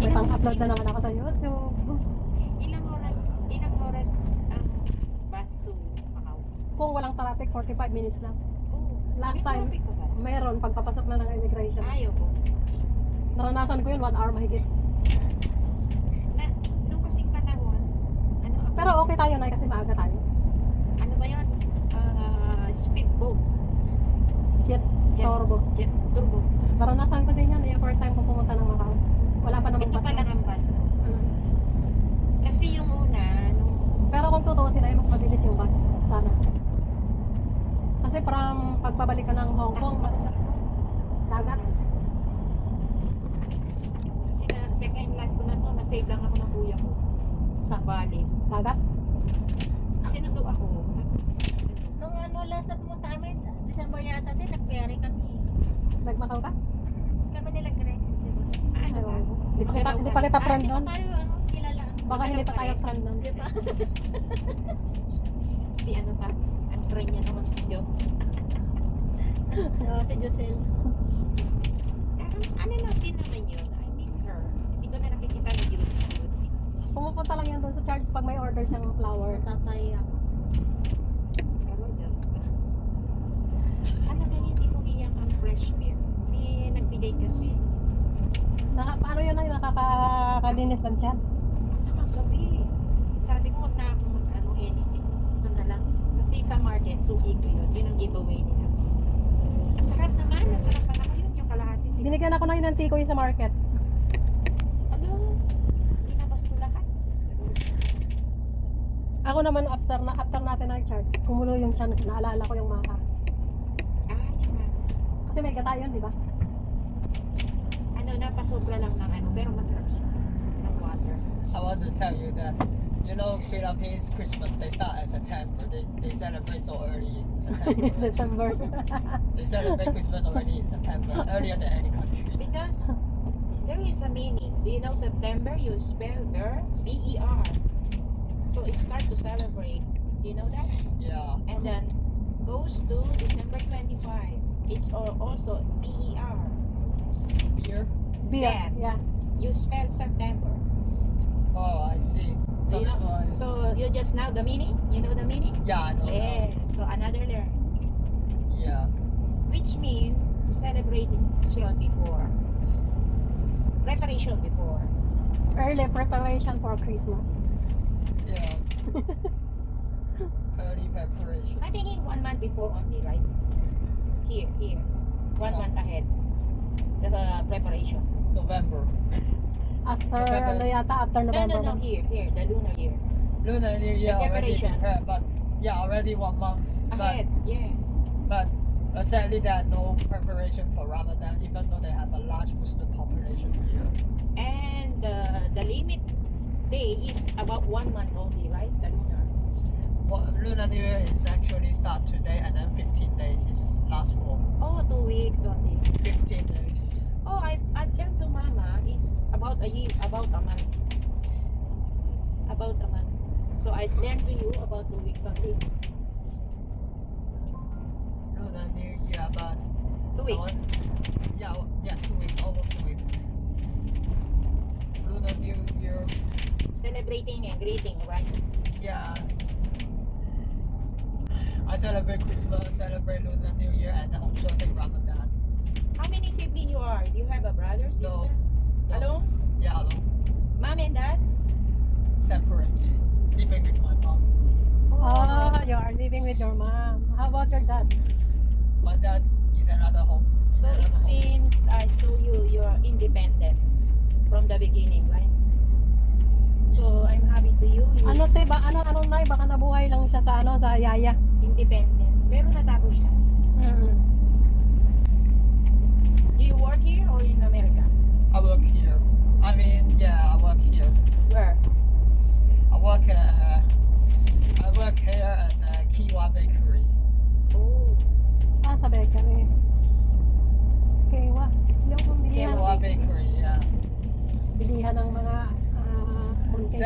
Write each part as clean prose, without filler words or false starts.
May pang-upload na naman ako sa YouTube. Ilang oras ang bus to Macau? Kung walang traffic, 45 minutes lang. Oh, Last may time, traffic pa ba? mayroon pagpapasok na ng immigration. Ayoko. Naranasan ko yun, 1 hour mahigit. Nung kasing panahon, ano ako? Pero okay tayo na kasi maaga tayo. Ano ba yun? Speedboat. Jet turbo. Jet turbo. Naranasan ko din yan. Yung first time ko pumunta ng Macau. Wala pa namang Ito bus. pa lang ang bus ko. Mm. Kasi yung una, nung Pero kung tutuusin ay mas mabilis yung bus. Sana. Kasi from pagpabalik ka ng Hong Kong, mas dagat. Kasi na, second life ko na to, nasave lang ako ng kuya ko. Sa Bales. Dagat. Sinundo ako. Nung ano, last na pumunta kami, December yata din, nag-ferry kami. Nag-Macau ka? Kami nila Grace, di ba? Ano ba? Hindi pa kita friend Di ba nun. tayo, ano, kilala? Baka hindi pa tayo friend nun. Di ba? Si ano pa? Ang friend niya naman si Joe. Oo, si Josel. Ano lang din naman yun? I miss her. Hindi ko na nakikita na yun. Pumupunta lang yan doon sa Charles pag may order siyang flower. Tatay ako. Pero just... Ano na hindi ko iyak ang fresh milk. May nagbigay kasi. Paano yun ay nakakalinis ng tiyan? Nakagabi. Sabi ko huwag na ako ano, anything. Ito na lang. Kasi sa market, suki ko yun. Yun ang giveaway nila. Ang sarap naman. Masarap pa naman yun. Yung kalahati. Binigyan ako ng tikoy sa market. Ano? Binabas ko lahat. Ako naman after natin na Charles, kumulo yung tiyan. Naalala ko yung maka. Yun nga. Kasi may gata yun, di ba? Ano, napasobra lang ng ano. Pero masarap siya. Ng water. I want to tell you that, you know, Philippines Christmas, they start at September. They celebrate so early in September. September. They celebrate Christmas already in September, earlier than any country. Because there is a meaning. Do you know September? You spell ver, B-E-R. So it start to celebrate. Do you know that? Yeah. And then goes to December 25. It's also B-E-R. Beer? Beer. Yeah. Yeah. You spell September. Oh, I see. Do So you that's know? why. So you just know the meaning? You know the meaning? Yeah, I know. Yeah. So another learn. Yeah. Which means celebrating before. Preparation before. Early preparation for Christmas. Yeah. Early preparation. I think in 1 month before only, right? Here. 1 month ahead. The preparation. November. After, November. ano yata, after November. No, here, the lunar year. Lunar New Year already preparation. prepared, but yeah, already 1 month. Ahead, yeah. But sadly, there are no preparation for Ramadan, even though they have a large Muslim population here. And the limit day is about 1 month only, right? The lunar. Well, Lunar New Year is actually start today, and then 15 days is last for Oh, 2 weeks only. 15 days. Oh, I've learned to Mama is about a year, about a month. About a month. So I learned to you about 2 weeks only. Lunar New Year, but 2 weeks. yeah, 2 weeks, almost 2 weeks. Lunar New Year, Celebrating and greeting, right? yeah. I celebrate Christmas, celebrate Lunar New Year, and then observing Ramadan. How many siblings you are? Do you have a brother, sister? No. No. Alone? Yeah, alone. Mom and dad? Separate. Living with my mom. Oh, you are living with your mom. How about your dad? My dad is another home. So it Another home. seems I saw you're independent from the beginning, right? So I'm happy to you. You Ano te ba? Ano na baka nabuhay lang siya sa sa yaya. independent. Pero natapos siya. Mm. Do you work here or in America? I work here. I mean, yeah, I work here. Where? I work here at Kiwa Bakery. Oh, Sa bakery. Kewa. Yung bilihan. Kiwa Bakery, yeah. Bilihan ng mga mooncake.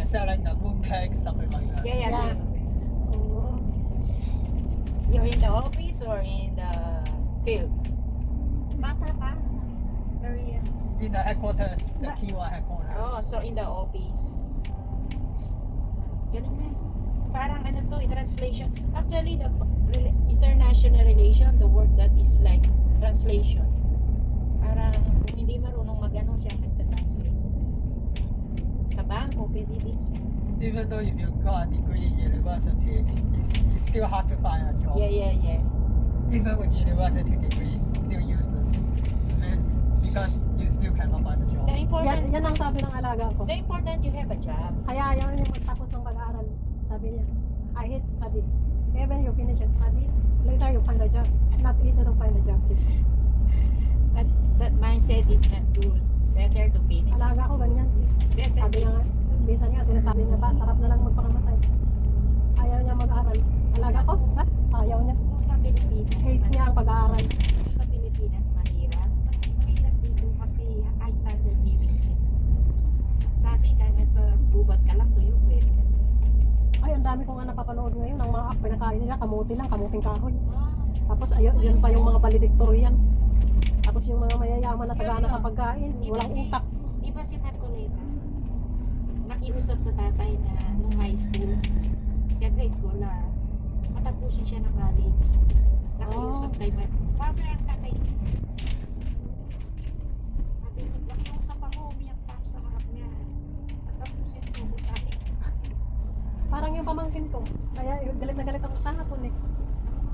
Selling the mooncake, something like that. yeah. Yeah. Oo. You're in the office or in the field? Bata pa. Very young. in the headquarters, the But- Kiwa headquarters. Oh, so in the office. Ganun na. Parang ano to, translation. Actually, the international relation, the word that is like translation. Parang kung hindi marunong mag-ano siya, nagta-translate. Sa bangko, pwede din siya. Even though if you got a degree in university, it's still hard to find a job. Yeah. Even with university degrees, still useless. Because you still cannot find a job. The important, Yan ang sabi ng alaga ko. the important you have a job. Kaya ayaw niya magtapos ng pag-aaral. Sabi niya, I hate study. Even you finish your study, later you find a job. Not easy to find a job, sister. But that mindset is not good. Better to finish. Alaga ko ganyan. Better Sabi niya, finish. minsan nga, sinasabi niya pa, sarap na lang magpakamatay. Ayaw niya mag-aaral. Alaga ko, ha? Ayaw niya. Kung sa Pilipinas, Hate niya ang pag-aaral. sa Pilipinas mahirap. Kasi mahirap dito kasi high standard living sila. Sa atin, kaya sa gubat ka lang, tuyo, pwede ka. Ay, ang dami ko nga napapanood ngayon. Ang mga pinakain nila, kamuti lang, kamuting kahoy. Ah, Tapos ayun, yun pa yung mga valedictorian. Tapos yung mga mayayaman na sagana sa pagkain, walang utak. Di ba si Marcoleta, nakiusap sa tatay na nung high school, siyempre scholar, matapusin siya ng college. Nakiusap kay Father ang tatay. Sabi niya, nakiusap ako, umiyak pa ako sa harap niya. Matapusin ko ko sabi. Parang yung pamangkin ko. Kaya galit na galit ako sana tulik.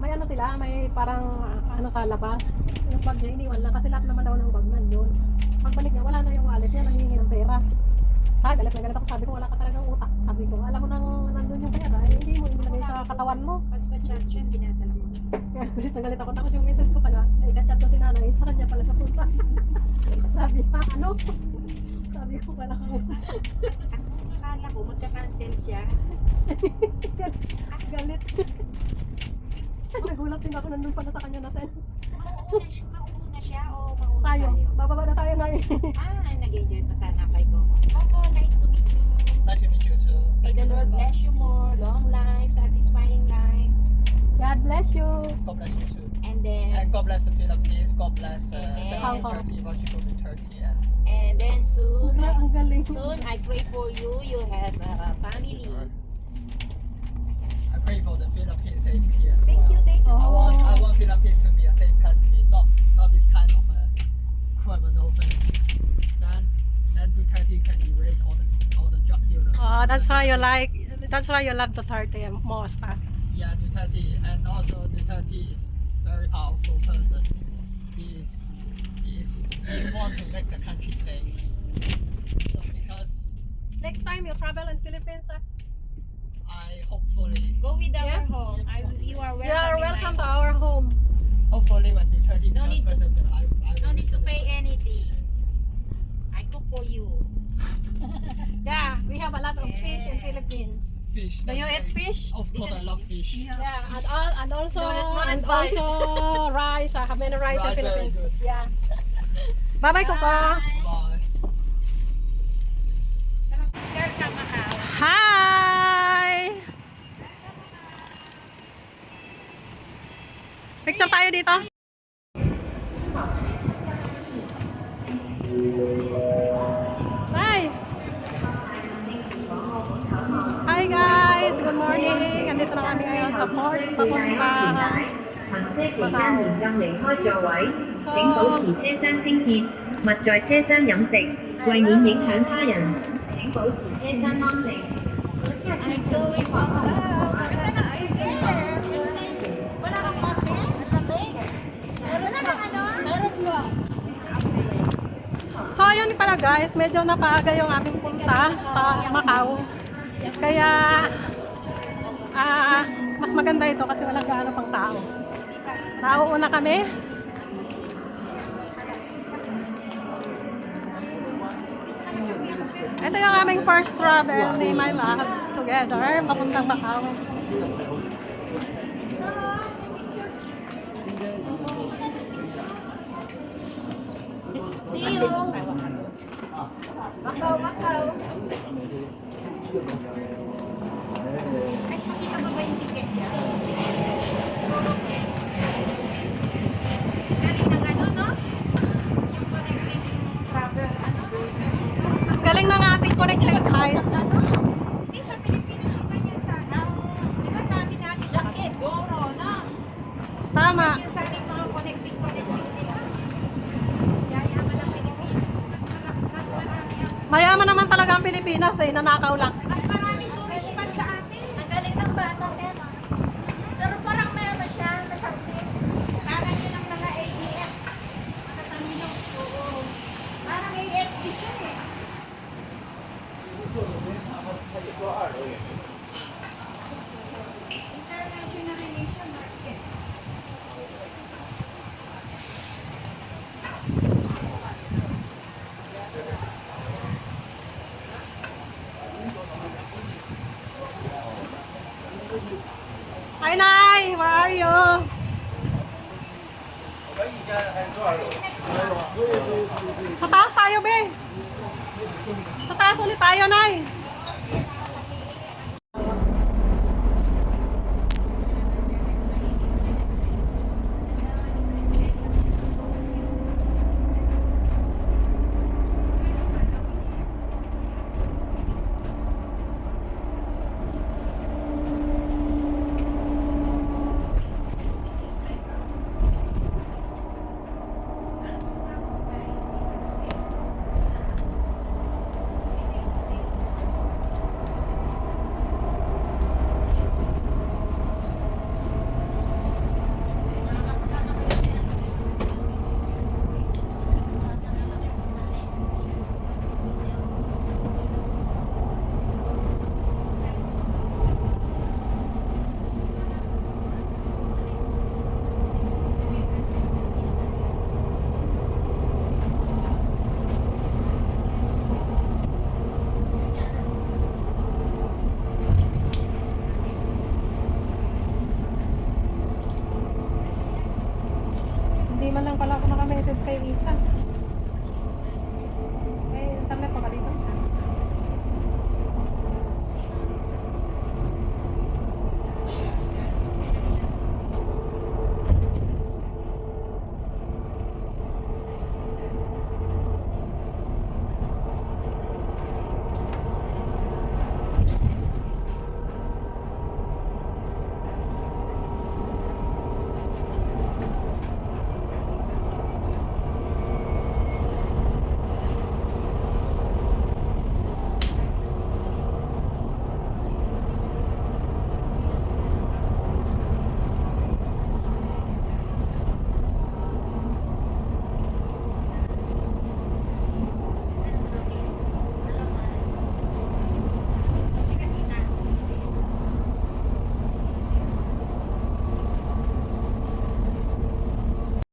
May ano sila, may parang ano sa labas. Yung bag niya iniwan lang kasi lahat naman daw ng bag nandun. Pagbalik niya, wala na yung wallet niya, nangihingi ng pera. Ah, galit na galit ako. Sabi ko, wala ka talagang utak. Sabi ko, alam mo nang nandun yung pera, eh, hindi mo inilagay sa katawan mo. Pag sa church yan, dinadala mo. Kaya galit na galit ako. Tapos yung message ko pala, ay kachat ko si nanay, sa kanya pala sa punta. Sabi niya, ano? Sabi ko pala ako. Akala ko, magka-cancel siya. Galit. Nagulat din ako nandun pala sa kanya na send. Mauna siya o mauna Tayo, tayo? bababa na tayo ngayon. Nag-enjoy pa sana kay ko. Coco, nice to meet you. Nice to meet you too. May the Lord bless you more, long life, satisfying life. God bless you. God bless you too. And then, And God bless the Philippines. God bless Amen. Turkey. Want you go to Turkey and then soon, Ang galing. soon I pray for you. You have a family. I pray for the Philippines safety as Thank well. you, thank you. Oh. I want Philippines to be a safe country, not this kind of criminal thing. Then Duterte can erase all the drug dealers. Oh, that's why you love the 30 most. Huh? Yeah, Duterte, and also Duterte is very powerful person. He's want to make the country safe. So because Next time you travel in Philippines, I hopefully Go with our Yeah. home. You are welcome. you are in my welcome to home. our home. when Duterte No becomes need to- president, I No will need to visit pay him. anything. I cook for you. Yeah, we have a lot of fish in Yeah. Philippines. Fish. Do that's you eat very- fish? Of course, I love fish. Yeah, and also Not advice. rice. I have many rice in Rice very Philippines. good. Yeah. Bye bye, Coco. Bye. Sarap. Welcome, Macau. Hi! Picture tayo dito. Hi! Hi guys! Good morning! Andito na kami ngayon sa port. Papunta. 行車期間嚴禁離開座位，請保持車廂清潔，勿在車廂飲食，為免影響他人。請保持車廂安靜。So ayun pala guys, medyo napaaga yung aming punta pa Macau. Kaya mas maganda ito kasi walang gaano pang tao. Nauuna kami. Ito yung aming first travel ni My Loves together papuntang Macau. See you. Macau, Macau. Ay, makita mo ba yung ticket niya? Galing ng ano, no? Yung connecting travel Dumating na nga ating connecting site. Kasi sa Pilipinas yung ganyan sana. Di ba dami natin nakatidoro, no? Tama. Yung sana yung mga connecting nila. Yayaman ang Pilipinas. Mas marami ang Mayaman naman talaga ang Pilipinas eh, nanakaw lang. mas maraming tourist spot sa atin. Ang galing ng bata, Emma. Pero parang meron siya, nasakit. Parang yun ang mga ADS. Matatalino. Oo. Parang AXD siya eh. International Relation Market. Hi, Nay! Where are you? Sa taas tayo, be. Sa taas ulit tayo, Nay.